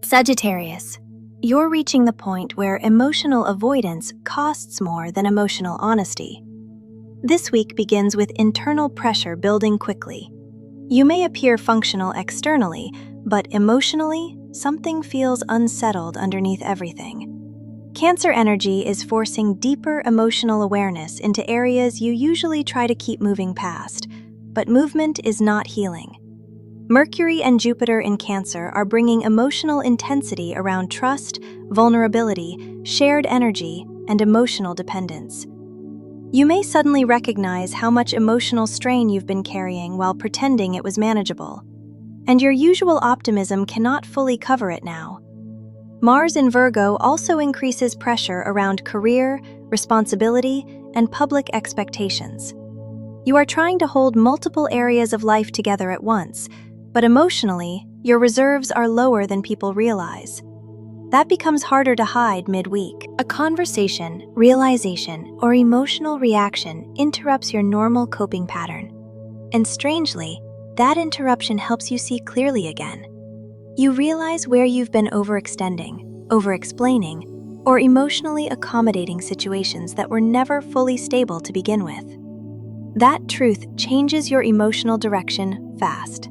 Sagittarius, you're reaching the point where emotional avoidance costs more than emotional honesty. This week begins with internal pressure building quickly. You may appear functional externally, but emotionally, something feels unsettled underneath everything. Cancer energy is forcing deeper emotional awareness into areas you usually try to keep moving past, but movement is not healing. Mercury and Jupiter in Cancer are bringing emotional intensity around trust, vulnerability, shared energy, and emotional dependence. You may suddenly recognize how much emotional strain you've been carrying while pretending it was manageable, and your usual optimism cannot fully cover it now. Mars in Virgo also increases pressure around career, responsibility, and public expectations. You are trying to hold multiple areas of life together at once, but emotionally, your reserves are lower than people realize. That becomes harder to hide midweek. A conversation, realization, or emotional reaction interrupts your normal coping pattern. And strangely, that interruption helps you see clearly again. You realize where you've been overextending, over-explaining, or emotionally accommodating situations that were never fully stable to begin with. That truth changes your emotional direction fast.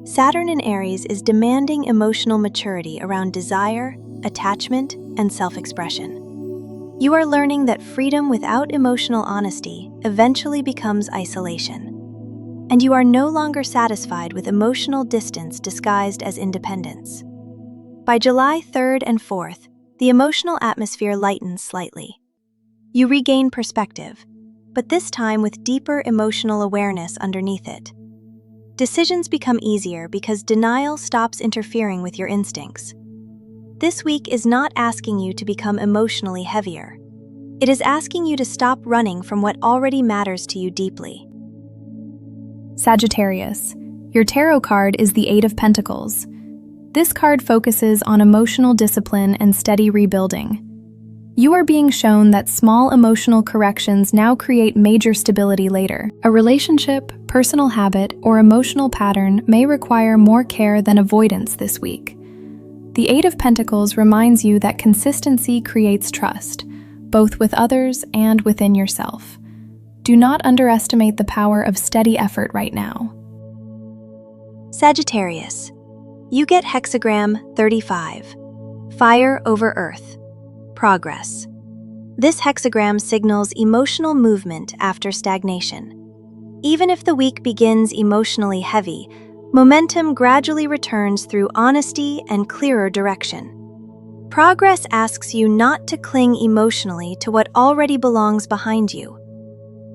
Saturn in Aries is demanding emotional maturity around desire, attachment, and self-expression. You are learning that freedom without emotional honesty eventually becomes isolation. And you are no longer satisfied with emotional distance disguised as independence. By July 3rd and 4th, the emotional atmosphere lightens slightly. You regain perspective, but this time with deeper emotional awareness underneath it. Decisions become easier because denial stops interfering with your instincts. This week is not asking you to become emotionally heavier. It is asking you to stop running from what already matters to you deeply. Sagittarius, your tarot card is the Eight of Pentacles. This card focuses on emotional discipline and steady rebuilding. You are being shown that small emotional corrections now create major stability later. A relationship, personal habit, or emotional pattern may require more care than avoidance this week. The Eight of Pentacles reminds you that consistency creates trust, both with others and within yourself. Do not underestimate the power of steady effort right now. Sagittarius, you get hexagram 35, Fire over Earth. Progress. This hexagram signals emotional movement after stagnation. Even if the week begins emotionally heavy, momentum gradually returns through honesty and clearer direction. Progress asks you not to cling emotionally to what already belongs behind you.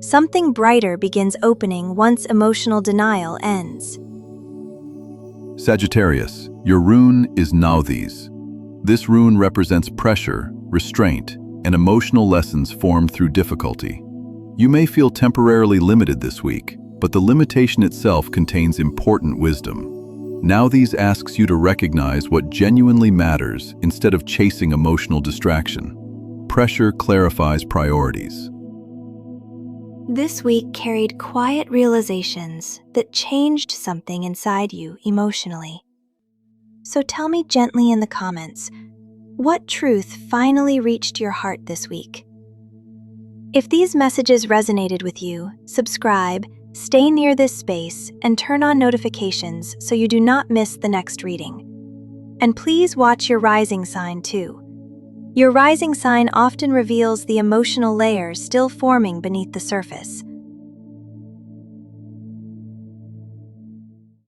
Something brighter begins opening once emotional denial ends. Sagittarius, your rune is Nauthiz. This rune represents pressure, restraint, and emotional lessons formed through difficulty. You may feel temporarily limited this week, but the limitation itself contains important wisdom. Nauthiz asks you to recognize what genuinely matters instead of chasing emotional distraction. Pressure clarifies priorities. This week carried quiet realizations that changed something inside you emotionally. So tell me gently in the comments, what truth finally reached your heart this week? If these messages resonated with you, subscribe, stay near this space, and turn on notifications so you do not miss the next reading. And please watch your rising sign too. Your rising sign often reveals the emotional layers still forming beneath the surface.